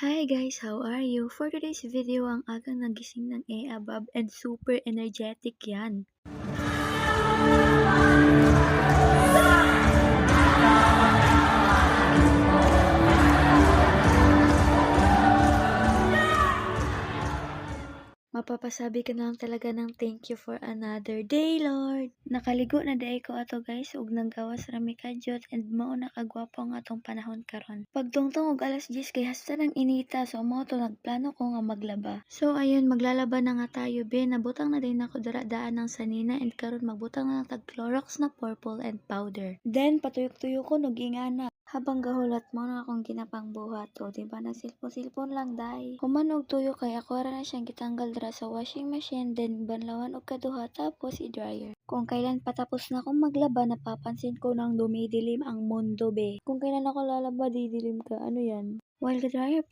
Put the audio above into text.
Hi guys, how are you? For today's video, ang agang nagising ng above and super energetic yan. Mapapasabi ka na lang talaga ng thank you for another day, Lord. Nakaligo na day ko ato guys, ug naggawas rami kadyot and mao nakagwapo nga atong panahon karon. Pagtungtong og alas 10 kay hasta ng inita, so mao to nagplano ko nga maglaba. So ayun, maglalaba na nga tayo be. Nabutang na din ako daan ng sanina and karon magbutang na tag Clorox na purple and powder. Then patuyok-tuyok ko nog ingana. Habang gahulat mo na akong ginapangbuhat o diba nagsilpon-silpon lang dai. Human og tuyo kay ako ra na siyang gitanggal dira sa washing machine then banlawan og kaduha tapos i-dryer. Kung kailan patapos na akong maglaba napapansin ko nang dumidilim ang mundo be. Kung kailan ako lalaba didilim ka, ano yan? While the dryer pa